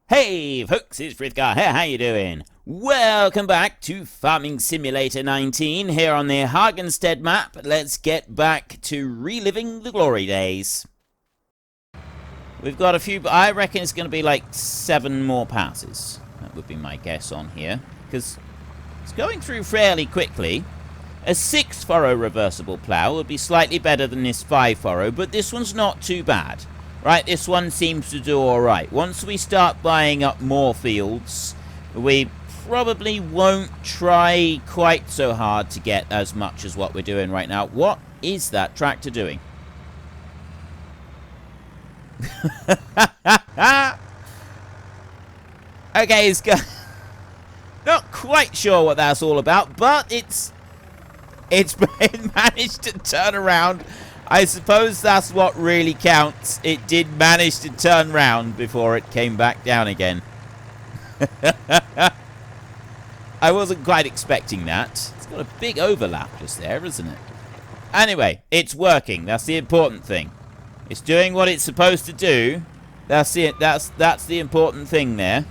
Hey folks, it's Verges here, how you doing? Welcome back to Farming Simulator 19 here on the Hagenstedt map. Let's get back to reliving the glory days. We've got a few, I reckon it's going to be like 7 more passes. That would be my guess on here, because it's going through fairly quickly. A 6-furrow reversible plough would be slightly better than this 5-furrow, but this one's not too bad. Right, this one seems to do alright. Once we start buying up more fields, we probably won't try quite so hard to get as much as what we're doing right now. What is that tractor doing? Okay, it's not quite sure what that's all about, but it managed to turn around. I suppose that's what really counts. It did manage to turn round before it came back down again. I wasn't quite expecting that. It's got a big overlap just there, isn't it? Anyway, it's working. That's the important thing. It's doing what it's supposed to do. That's it. That's the important thing there.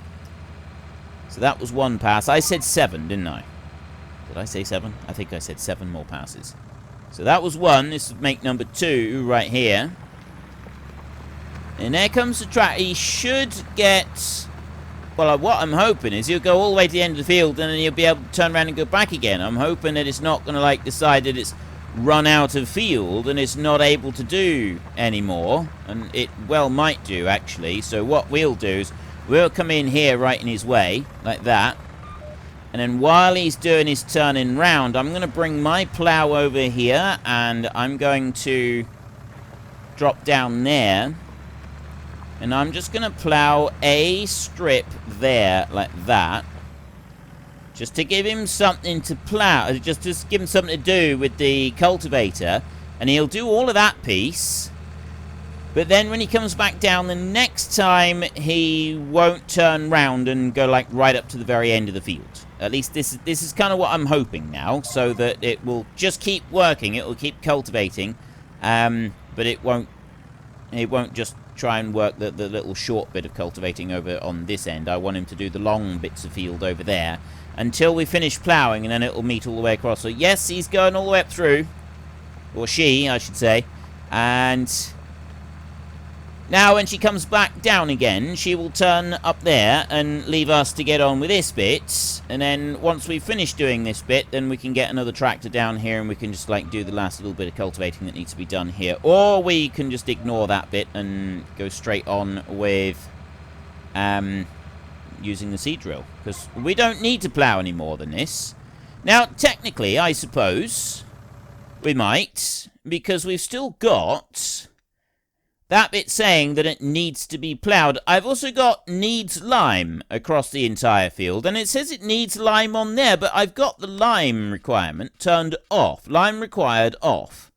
So that was 1 pass. I said 7, didn't I? Did I say 7? I think I said 7 more passes. So that was 1. This would make number 2 right here. And there comes the track. He should get... Well, what I'm hoping is he'll go all the way to the end of the field and then he'll be able to turn around and go back again. I'm hoping that it's not going to, like, decide that it's run out of field and it's not able to do anymore. And it well might do, actually. So what we'll do is we'll come in here right in his way, like that. And then while he's doing his turning round, I'm going to bring my plough over here. And I'm going to drop down there. And I'm just going to plough a strip there, like that. Just to give him something to plough. Just to give him something to do with the cultivator. And he'll do all of that piece. But then when he comes back down the next time, he won't turn round and go like right up to the very end of the field. At least this is kind of what I'm hoping now, so that it will just keep working. It will keep cultivating, but it won't just try and work the little short bit of cultivating over on this end. I want him to do the long bits of field over there until we finish ploughing, and then it will meet all the way across. So yes, he's going all the way up through, or she, I should say, and now when she comes back down again, she will turn up there and leave us to get on with this bit. And then once we finish doing this bit, then we can get another tractor down here and we can just like do the last little bit of cultivating that needs to be done here. Or we can just ignore that bit and go straight on with using the seed drill. Because we don't need to plough any more than this. Now, technically, I suppose we might, because we've still got that bit saying that it needs to be ploughed. I've also got needs lime across the entire field, and it says it needs lime on there, but I've got the lime requirement turned off. Lime required off.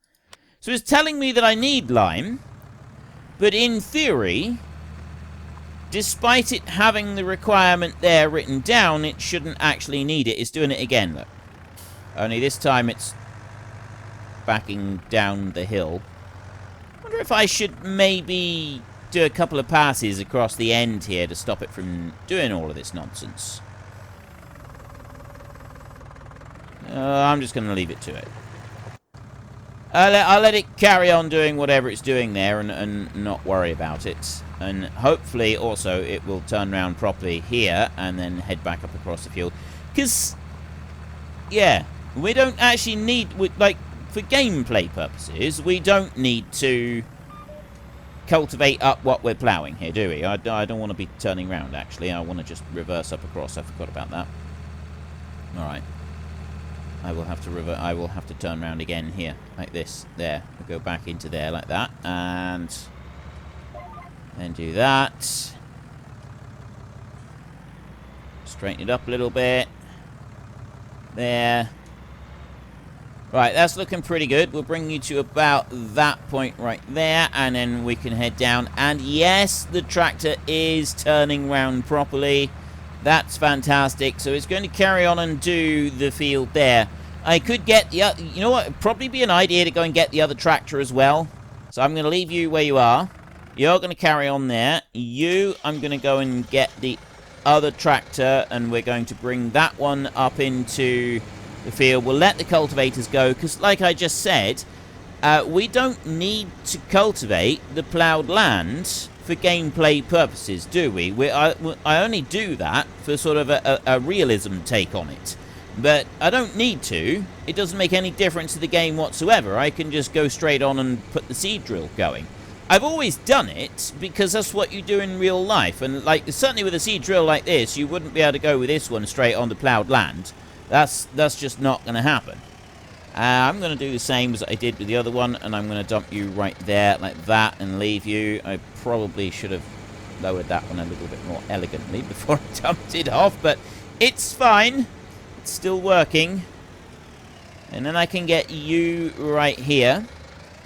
So it's telling me that I need lime, but in theory, despite it having the requirement there written down, it shouldn't actually need it. It's doing it again, look. Only this time it's backing down the hill. I wonder if I should maybe do a couple of passes across the end here to stop it from doing all of this nonsense. I'm just going to leave it to it. I'll let it carry on doing whatever it's doing there and not worry about it. And hopefully also it will turn around properly here and then head back up across the field. Because, yeah, we don't actually need, like, for gameplay purposes, we don't need to cultivate up what we're ploughing here, do we? I don't want to be turning around, actually. I want to just reverse up across. I forgot about that. Alright. I will have to turn around again here, like this. There. We'll go back into there like that. And then do that. Straighten it up a little bit. There. Right, that's looking pretty good. We'll bring you to about that point right there, and then we can head down. And yes, the tractor is turning round properly. That's fantastic. So it's going to carry on and do the field there. I could get the other... You know what? It'd probably be an idea to go and get the other tractor as well. So I'm going to leave you where you are. You're going to carry on there. I'm going to go and get the other tractor, and we're going to bring that one up into the field. We'll let the cultivators go, because like I just said, we don't need to cultivate the ploughed land for gameplay purposes, do we? I only do that for sort of a realism take on it. But I don't need to. It doesn't make any difference to the game whatsoever. I can just go straight on and put the seed drill going. I've always done it because that's what you do in real life. And like certainly with a seed drill like this, you wouldn't be able to go with this one straight on the ploughed land. That's just not going to happen. I'm going to do the same as I did with the other one, and I'm going to dump you right there like that and leave you. I probably should have lowered that one a little bit more elegantly before I dumped it off, but it's fine. It's still working. And then I can get you right here.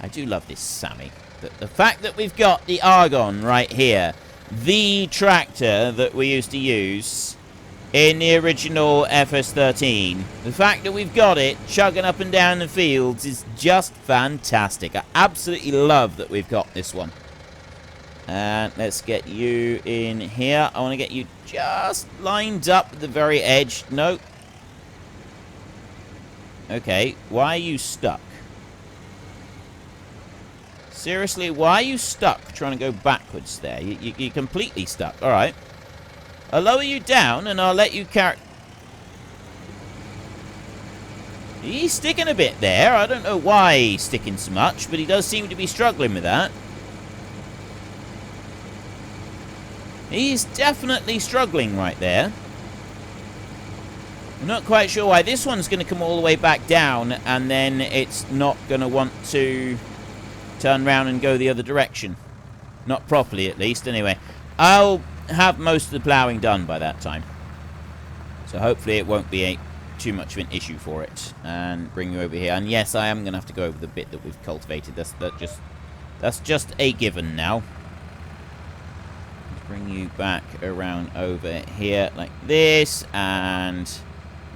I do love this Sammy. The fact that we've got the Argon right here, the tractor that we used to use in the original FS13, the fact that we've got it chugging up and down the fields is just fantastic. I absolutely love that we've got this one. And let's get you in here. I want to get you just lined up at the very edge. Nope. Okay, why are you stuck? Seriously, why are you stuck trying to go backwards there? You're completely stuck. Alright. I'll lower you down and I'll let you carry... He's sticking a bit there. I don't know why he's sticking so much, but he does seem to be struggling with that. He's definitely struggling right there. I'm not quite sure why this one's going to come all the way back down and then it's not going to want to turn around and go the other direction. Not properly, at least. Anyway, I'll have most of the ploughing done by that time. So hopefully it won't be too much of an issue for it. And bring you over here. And yes, I am going to have to go over the bit that we've cultivated. That's just a given now. Let's bring you back around over here like this. And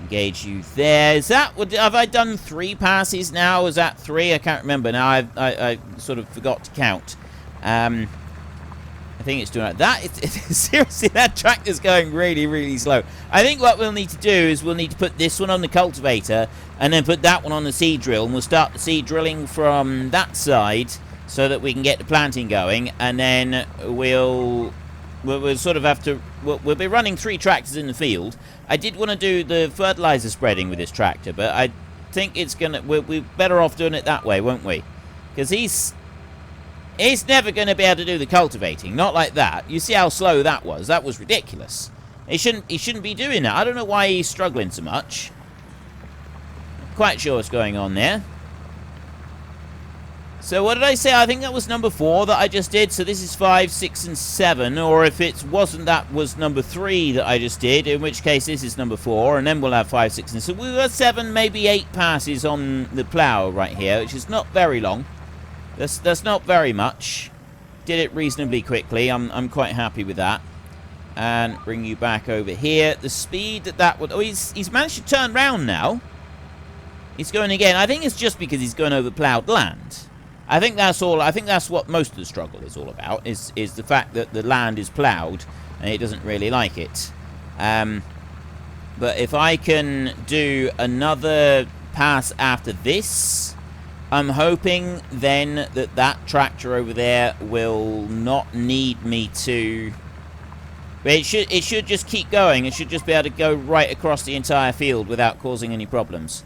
engage you there. Is that what, have I done 3 passes now? Is that 3? I can't remember now. I sort of forgot to count. I think it's doing that. Seriously, that tractor's going really, really slow. I think what we'll need to do is we'll need to put this one on the cultivator and then put that one on the seed drill, and we'll start the seed drilling from that side so that we can get the planting going, and then we'll sort of have to... We'll be running 3 tractors in the field. I did want to do the fertilizer spreading with this tractor, but I think it's gonna... We're better off doing it that way, won't we? Because he's never going to be able to do the cultivating. Not like that. You see how slow that was? That was ridiculous. He shouldn't be doing that. I don't know why he's struggling so much. Not quite sure what's going on there. So what did I say? I think that was number 4 that I just did. So this is 5, 6, and 7. Or if it wasn't, that was number 3 that I just did. In which case this is number 4. And then we'll have 5, 6, and 7. So we got 7, maybe 8 passes on the plough right here, which is not very long. That's not very much. Did it reasonably quickly. I'm quite happy with that. And bring you back over here. The speed that would... Oh, he's managed to turn round now. He's going again. I think it's just because he's going over ploughed land. I think that's all. I think that's what most of the struggle is all about. Is the fact that the land is ploughed and it doesn't really like it. But if I can do another pass after this, I'm hoping then that tractor over there will not need me to... But it should just keep going. It should just be able to go right across the entire field without causing any problems.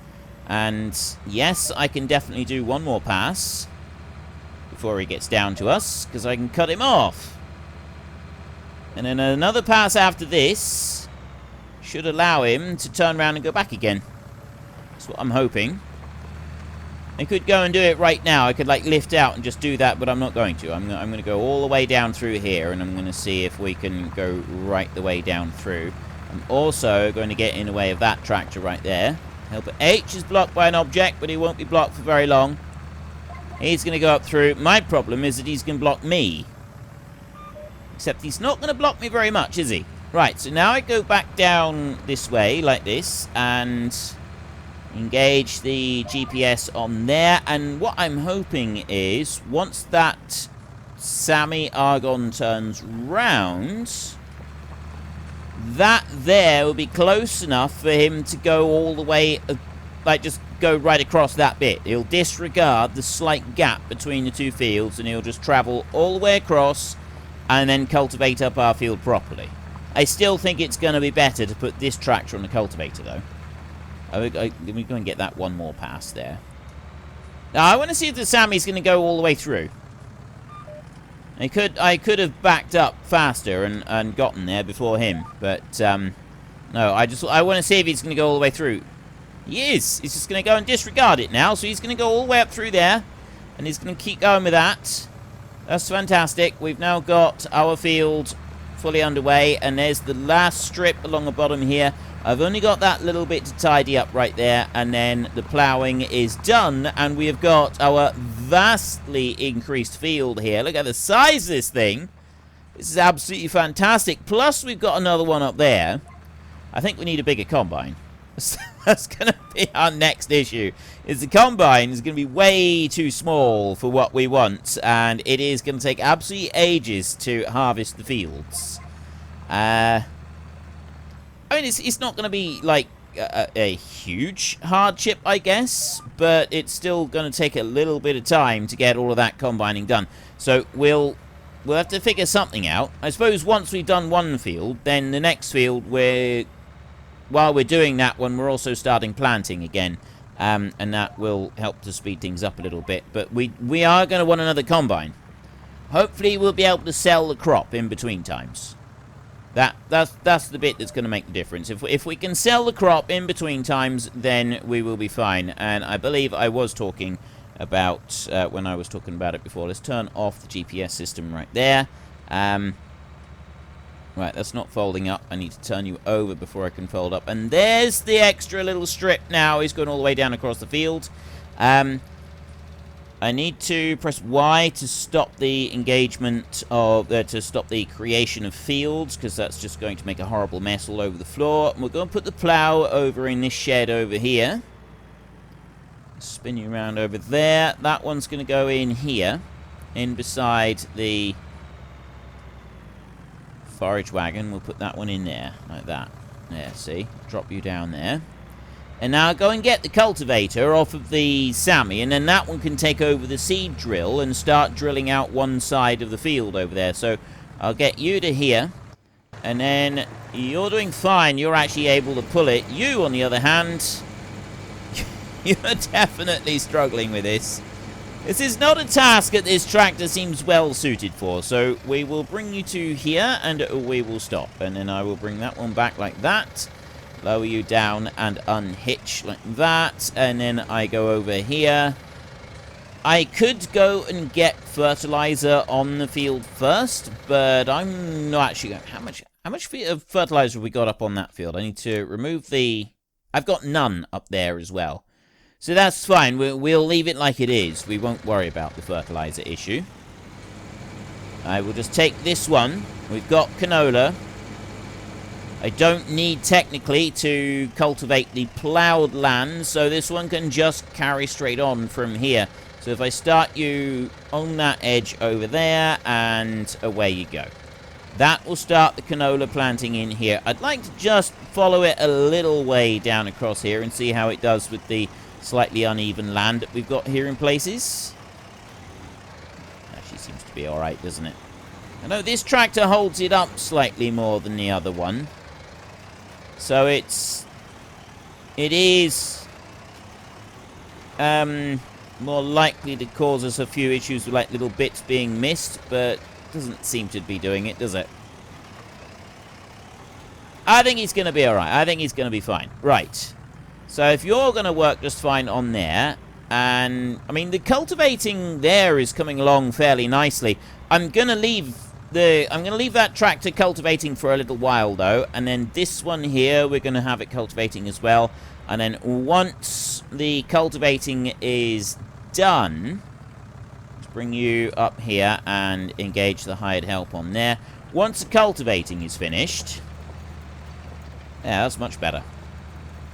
And yes, I can definitely do one more pass before he gets down to us, because I can cut him off. And then another pass after this should allow him to turn around and go back again. That's what I'm hoping. I could go and do it right now. I could like lift out and just do that, but I'm not going to. I'm going to go all the way down through here, and I'm going to see if we can go right the way down through. I'm also going to get in the way of that tractor right there. Helper H is blocked by an object, but he won't be blocked for very long. He's going to go up through. My problem is that he's going to block me. Except he's not going to block me very much, is he? Right, so now I go back down this way, like this, and engage the GPS on there. And what I'm hoping is, once that Sammy Argon turns round, that there will be close enough for him to go all the way, like just go right across that bit. He'll disregard the slight gap between the two fields, and he'll just travel all the way across and then cultivate up our field properly. I still think it's going to be better to put this tractor on the cultivator, though. Let me go and get that one more pass there. Now, I want to see if the Sammy's going to go all the way through. I could have backed up faster and gotten there before him, but no, I want to see if he's going to go all the way through. He is. He's just going to go and disregard it now, so he's going to go all the way up through there, and he's going to keep going with that. That's fantastic. We've now got our field fully underway, and there's the last strip along the bottom here. I've only got that little bit to tidy up right there, and then the ploughing is done, and we have got our vastly increased field here. Look at the size of this thing. This is absolutely fantastic. Plus, we've got another one up there. I think we need a bigger combine. That's going to be our next issue. Is the combine is going to be way too small for what we want, and it is going to take absolutely ages to harvest the fields. I mean, it's not going to be like a huge hardship, I guess, but it's still going to take a little bit of time to get all of that combining done. So we'll have to figure something out. I suppose once we've done one field, then the next field, while we're doing that one, we're also starting planting again, and that will help to speed things up a little bit. But we are going to want another combine. Hopefully, we'll be able to sell the crop in between times. That's the bit that's going to make the difference. If we can sell the crop in between times, then we will be fine. And I believe I was talking about, when I was talking about it before. Let's turn off the GPS system right there. Right, that's not folding up. I need to turn you over before I can fold up. And there's the extra little strip now. He's going all the way down across the field. I need to press Y to stop the engagement of, to stop the creation of fields, because that's just going to make a horrible mess all over the floor. And we're going to put the plough over in this shed over here. Spin you around over there. That one's going to go in here, in beside the forage wagon. We'll put that one in there, like that. There, see? Drop you down there. And now go and get the cultivator off of the Sammy, and then that one can take over the seed drill and start drilling out one side of the field over there. So I'll get you to here, and then you're doing fine. You're actually able to pull it. You, on the other hand, you're definitely struggling with this. This is not a task that this tractor seems well suited for. So we will bring you to here, and we will stop. And then I will bring that one back like that. Lower you down and unhitch like that. And then I go over here. I could go and get fertilizer on the field first, but I'm not actually going. How much of fertilizer have we got up on that field? I need to remove the... I've got none up there as well. So that's fine. We'll leave it like it is. We won't worry about the fertilizer issue. I will just take this one. We've got canola. I don't need, technically, to cultivate the ploughed land, so this one can just carry straight on from here. So if I start you on that edge over there, and away you go. That will start the canola planting in here. I'd like to just follow it a little way down across here and see how it does with the slightly uneven land that we've got here in places. Actually seems to be alright, doesn't it? I know this tractor holds it up slightly more than the other one. So it is more likely to cause us a few issues with like little bits being missed, but doesn't seem to be doing it, does it? I think he's going to be alright. I think he's going to be fine. Right. So if you're going to work just fine on there, and I mean the cultivating there is coming along fairly nicely. I'm going to leave that tractor cultivating for a little while, though. And then this one here, we're going to have it cultivating as well. And then once the cultivating is done, let's bring you up here and engage the hired help on there. Once the cultivating is finished... Yeah, that's much better.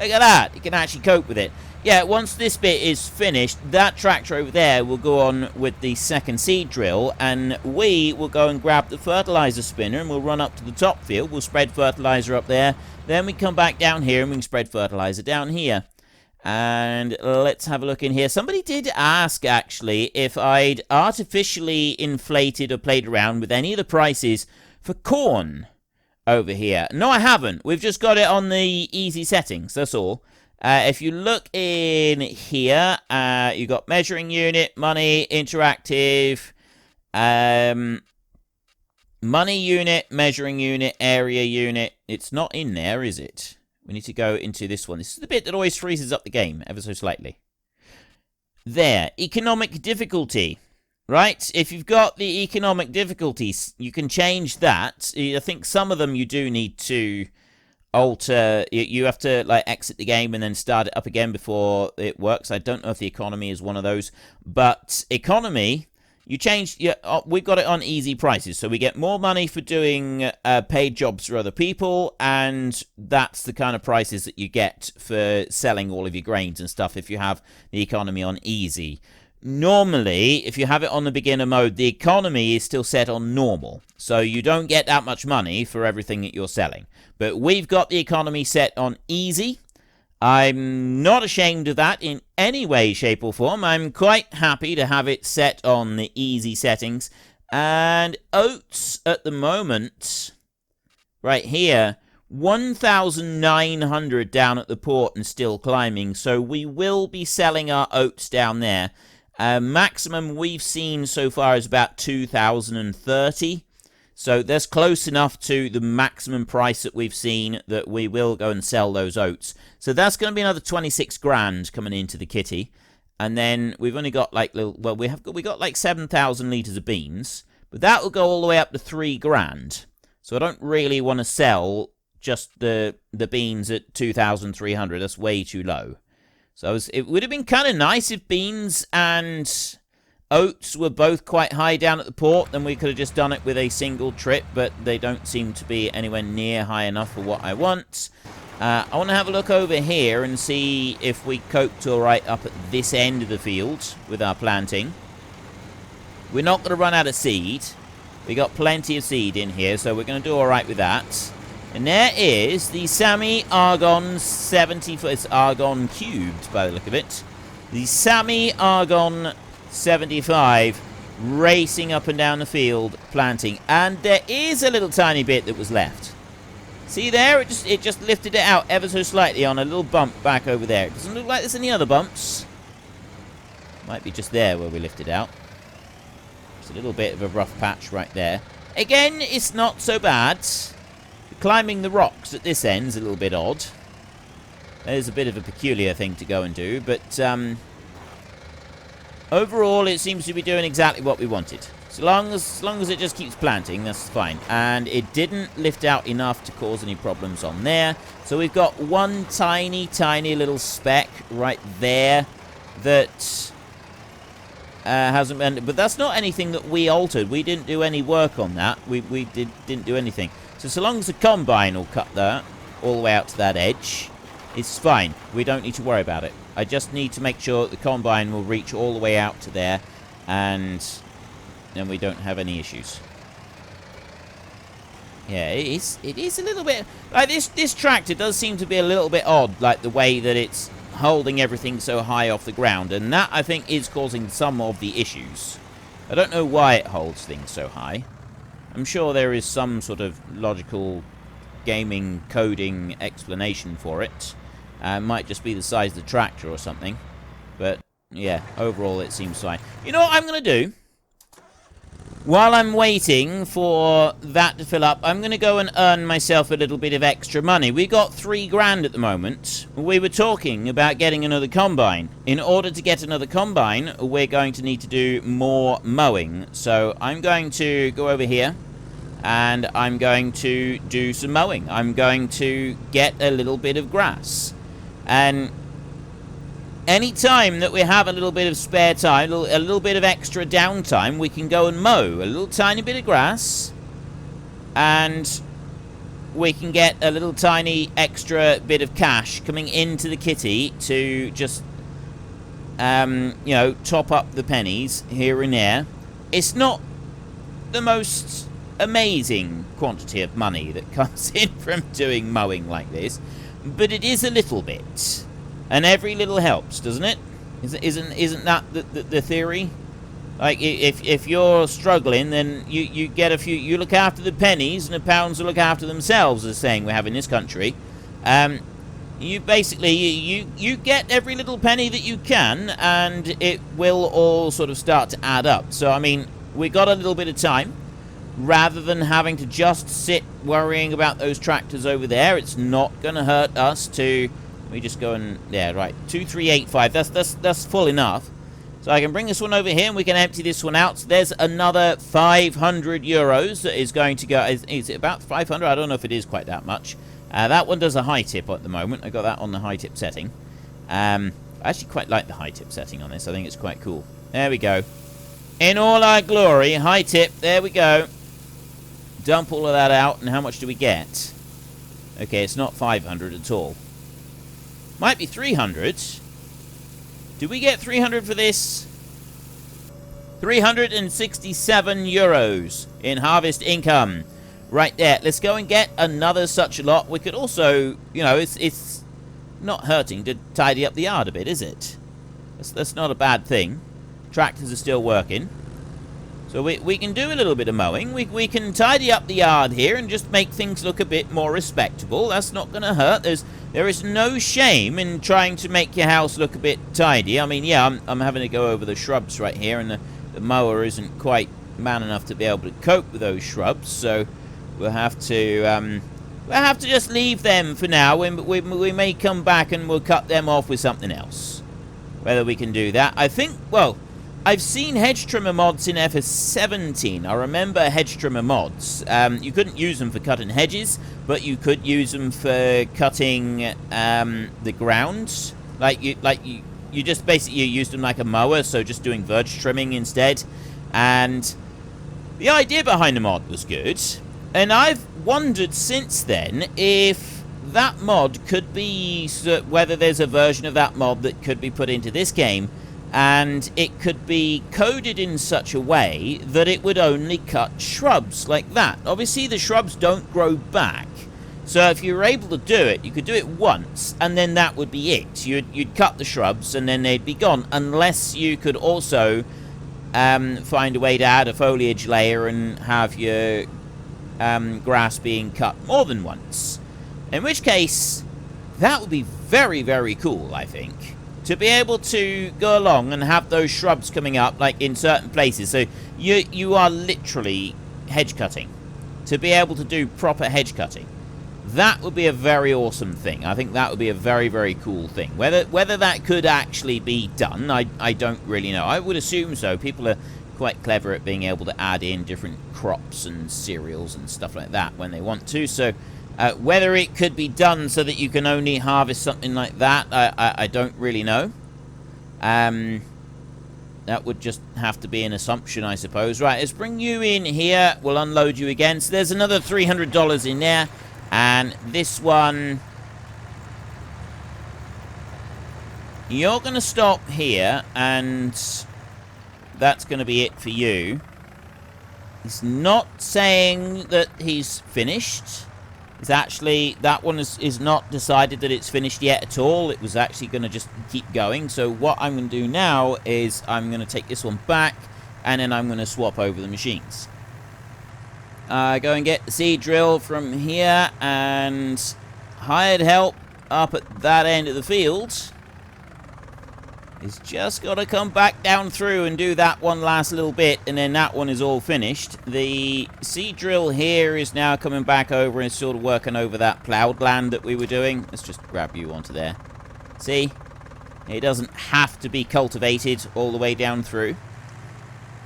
Look at that. He can actually cope with it. yeah, once this bit is finished, that tractor over there will go on with the second seed drill, and we will go and grab the fertilizer spinner, and we'll run up to the top field. We'll spread fertilizer up there. Then we come back down here, and we can spread fertilizer down here. And let's have a look in here. Somebody did ask, actually, if I'd artificially inflated or played around with any of the prices for corn over here. No, I haven't. We've just got it on the easy settings, that's all. If you look in here, you've got measuring unit, money, interactive, money unit, measuring unit, area unit. It's not in there, is it? We need to go into this one. This is the bit that always freezes up the game ever so slightly. There, economic difficulty. Right, if you've got the economic difficulties, you can change that. I think some of them you do need to alter. You have to like exit the game and then start it up again before it works. I don't know if the economy is one of those, but economy, you change. Yeah, we've got it on easy prices, so we get more money for doing paid jobs for other people, and that's the kind of prices that you get for selling all of your grains and stuff if you have the economy on easy. Normally, if you have it on the beginner mode, the economy is still set on normal, so you don't get that much money for everything that you're selling. But we've got the economy set on easy. I'm not ashamed of that in any way, shape, or form. I'm quite happy to have it set on the easy settings. And oats at the moment, right here, 1,900 down at the port and still climbing, so we will be selling our oats down there. Maximum we've seen so far is about 2,030. So that's close enough to the maximum price that we've seen that we will go and sell those oats. So that's going to be another 26 grand coming into the kitty. And then we've only got like we got like 7,000 litres of beans, but that will go all the way up to 3 grand. So I don't really want to sell just the beans at 2,300. That's way too low. So it would have been kind of nice if beans and oats were both quite high down at the port. Then we could have just done it with a single trip, but they don't seem to be anywhere near high enough for what I want. I want to have a look over here and see if we coped all right up at this end of the field with our planting. We're not going to run out of seed. We got plenty of seed in here, so we're going to do all right with that. And there is the Sammy Argon 70, it's Argon cubed by the look of it. The Sammy Argon 75 racing up and down the field planting. And there is a little tiny bit that was left. See there? It just lifted it out ever so slightly on a little bump back over there. It doesn't look like there's any other bumps. Might be just there where we lifted out. It's a little bit of a rough patch right there. Again, it's not so bad. Climbing the rocks at this end is a little bit odd. That is a bit of a peculiar thing to go and do, but overall it seems to be doing exactly what we wanted. So long as it just keeps planting, that's fine. And it didn't lift out enough to cause any problems on there. So we've got one tiny little speck right there that hasn't been, but that's not anything that we altered. We didn't do any work on that. We didn't do anything. So long as the combine will cut that all the way out to that edge, it's fine. We don't need to worry about it. I just need to make sure that the combine will reach all the way out to there, and then we don't have any issues. Yeah, it is a little bit like this tractor does seem to be a little bit odd, like the way that it's holding everything so high off the ground, and that I think is causing some of the issues. I don't know why it holds things so high. I'm sure there is some sort of logical gaming coding explanation for it. It might just be the size of the tractor or something. But yeah, overall it seems fine. You know what I'm going to do? While I'm waiting for that to fill up, I'm going to go and earn myself a little bit of extra money. We got 3 grand at the moment. We were talking about getting another combine. In order to get another combine, we're going to need to do more mowing. So I'm going to go over here and I'm going to do some mowing. I'm going to get a little bit of grass. And any time that we have a little bit of spare time, a little bit of extra downtime, we can go and mow a little tiny bit of grass, and we can get a little tiny extra bit of cash coming into the kitty to just you know, top up the pennies here and there. It's not the most amazing quantity of money that comes in from doing mowing like this, but it is a little bit, and every little helps, doesn't it? Isn't that the theory? Like, if you're struggling, then you get a few, you look after the pennies, and the pounds will look after themselves, as saying we have in this country. You basically, you get every little penny that you can, and it will all sort of start to add up. So, I mean, we got a little bit of time. Rather than having to just sit worrying about those tractors over there, it's not going to hurt us to... We just go and... Yeah, right. 2385. That's full enough. So I can bring this one over here, and we can empty this one out. So there's another 500 euros that is going to go... Is it about 500? I don't know if it is quite that much. That one does a high tip at the moment. I got that on the high tip setting. I actually quite like the high tip setting on this. I think it's quite cool. There we go. In all our glory, high tip. There we go. Dump all of that out, and how much do we get? Okay, it's not 500 at all. Might be 300. Do we get 300 for this? 367 euros in harvest income. Right there. Let's go and get another such a lot. We could also, you know, it's not hurting to tidy up the yard a bit, is it? That's not a bad thing. Tractors are still working. So we can do a little bit of mowing. We can tidy up the yard here and just make things look a bit more respectable. That's not going to hurt. There is no shame in trying to make your house look a bit tidy. I mean, yeah, I'm having to go over the shrubs right here, and the mower isn't quite man enough to be able to cope with those shrubs. So we'll have to just leave them for now. We may come back and we'll cut them off with something else. Whether we can do that, I think. Well, I've seen hedge trimmer mods in FS17. I remember hedge trimmer mods. You couldn't use them for cutting hedges, but you could use them for cutting the ground. Like you just basically used them like a mower, so just doing verge trimming instead. And the idea behind the mod was good. And I've wondered since then if that mod could be, whether there's a version of that mod that could be put into this game, and it could be coded in such a way that it would only cut shrubs like that. Obviously, the shrubs don't grow back. So if you were able to do it, you could do it once, and then that would be it. You'd cut the shrubs, and then they'd be gone, unless you could also find a way to add a foliage layer and have your grass being cut more than once. In which case, that would be very, very cool, I think. To be able to go along and have those shrubs coming up, like in certain places. So you are literally hedge cutting. To be able to do proper hedge cutting. That would be a very awesome thing. I think that would be a very, very cool thing. Whether that could actually be done, I don't really know. I would assume so. People are quite clever at being able to add in different crops and cereals and stuff like that when they want to. So whether it could be done so that you can only harvest something like that, I don't really know. That would just have to be an assumption, I suppose. Right, let's bring you in here. We'll unload you again. So there's another $300 in there. And this one, you're going to stop here, and that's going to be it for you. He's not saying that he's finished. It's actually, that one is not decided that it's finished yet at all. It was actually going to just keep going. So what I'm going to do now is I'm going to take this one back, and then I'm going to swap over the machines. Go and get the seed drill from here, and hired help up at that end of the field. He's just got to come back down through and do that one last little bit, and then that one is all finished. The seed drill here is now coming back over and sort of working over that ploughed land that we were doing. Let's just grab you onto there. See? It doesn't have to be cultivated all the way down through.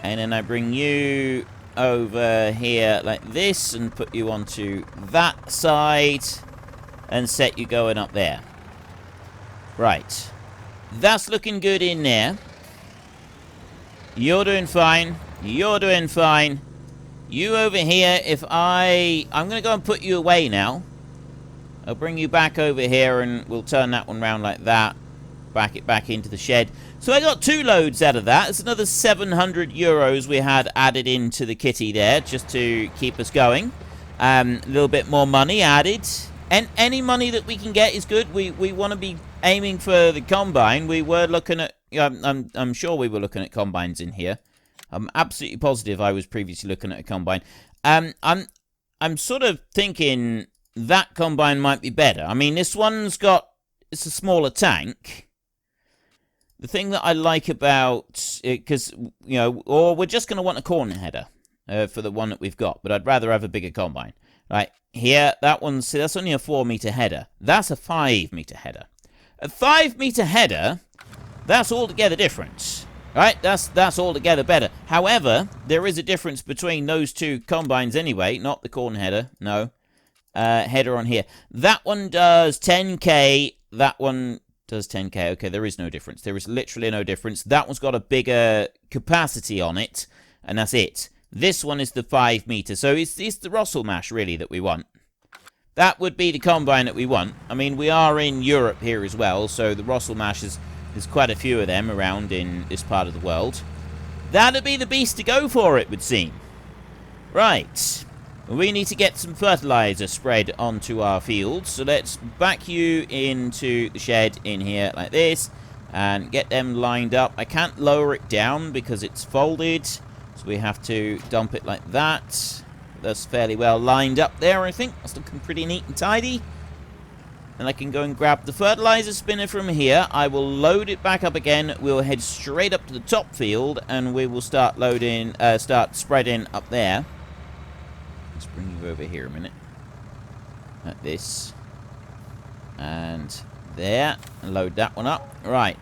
And then I bring you over here like this and put you onto that side and set you going up there. Right. That's looking good in there. You're doing fine. You're doing fine. You over here, I'm going to go and put you away now. I'll bring you back over here and we'll turn that one round like that. Back it back into the shed. So I got 2 loads out of that. It's another 700 euros we had added into the kitty there, just to keep us going. A little bit more money added. And any money that we can get is good. We want to be aiming for the combine. We were looking at... I'm sure we were looking at combines in here. I'm absolutely positive I was previously looking at a combine. I'm sort of thinking that combine might be better. I mean, this one's got... It's a smaller tank. The thing that I like about it, because, you know, or we're just going to want a corn header for the one that we've got, but I'd rather have a bigger combine. Right, here, that one's, see, that's only a 4-meter header. That's a 5-meter header. A 5-meter header, that's altogether different. Right, that's altogether better. However, there is a difference between those 2 combines anyway, not the corn header, no. Header on here. That one does 10k, that one... does 10k. Okay, there is no difference. There is literally no difference. That one's got a bigger capacity on it, and that's it. This one is the 5-meter, so it's the Russell mash, really, that we want. That would be the combine that we want. I mean, we are in Europe here as well, so the Russell mash there's quite a few of them around in this part of the world. That'd be the beast to go for, it would seem. Right. We need to get some fertilizer spread onto our fields, so let's back you into the shed in here like this and get them lined up. I can't lower it down because it's folded, so we have to dump it like that. That's fairly well lined up there, I think. That's looking pretty neat and tidy. And I can go and grab the fertilizer spinner from here. I will load it back up again. We'll head straight up to the top field and we will start loading, start spreading up there. Let's bring you over here a minute. Like this. And there. And load that one up. Right.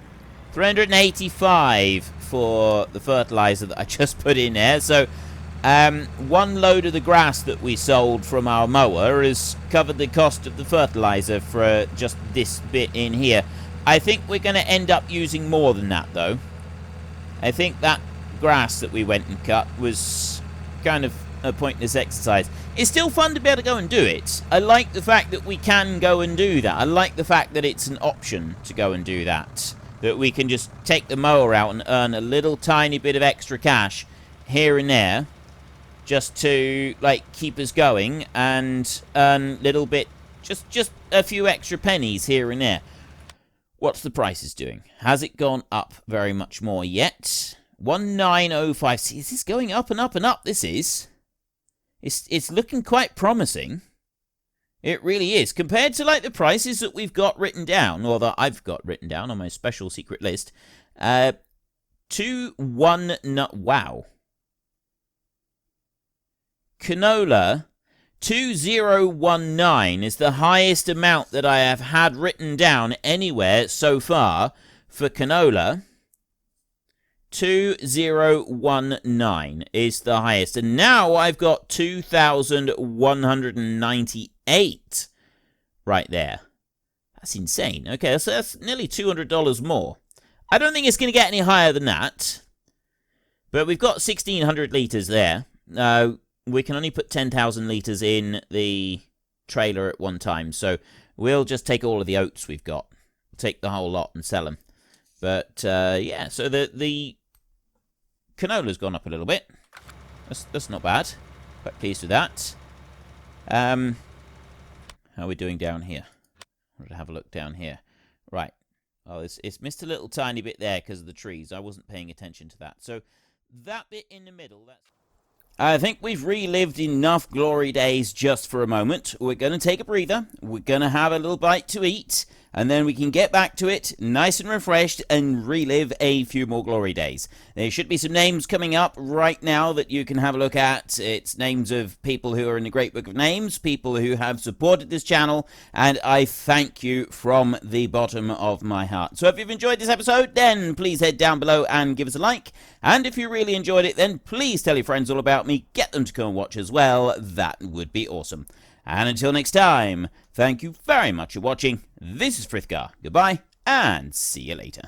385 for the fertilizer that I just put in there. So, one load of the grass that we sold from our mower has covered the cost of the fertilizer for just this bit in here. I think we're going to end up using more than that, though. I think that grass that we went and cut was kind of a pointless exercise. It's still fun to be able to go and do it. I like the fact that we can go and do that. I like the fact that it's an option to go and do that. That we can just take the mower out and earn a little tiny bit of extra cash here and there. Just to, like, keep us going and earn a little bit, just a few extra pennies here and there. What's the prices doing? Has it gone up very much more yet? 1905. See, is this going up and up and up? This is. It's looking quite promising. It really is. Compared to, like, the prices that we've got written down, or that I've got written down on my special secret list. 219. Wow. Canola 2019 is the highest amount that I have had written down anywhere so far for canola. 2019 is the highest, and now I've got 2,198 right there. That's insane. Okay, so that's nearly $200 more. I don't think it's going to get any higher than that, but we've got 1,600 litres there. We can only put 10,000 litres in the trailer at one time, so we'll just take all of the oats we've got. Take the whole lot and sell them. But, yeah, so the canola's gone up a little bit. That's not bad. Quite pleased with that. How are we doing down here? Let's have a look down here. Right. Oh, it's missed a little tiny bit there because of the trees. I wasn't paying attention to that. So, that bit in the middle, that's... I think we've relived enough glory days just for a moment. We're going to take a breather. We're going to have a little bite to eat. And then we can get back to it, nice and refreshed, and relive a few more glory days. There should be some names coming up right now that you can have a look at. It's names of people who are in the Great Book of Names, people who have supported this channel, and I thank you from the bottom of my heart. So if you've enjoyed this episode, then please head down below and give us a like. And if you really enjoyed it, then please tell your friends all about me. Get them to come and watch as well. That would be awesome. And until next time, thank you very much for watching. This is Frithgar. Goodbye, and see you later.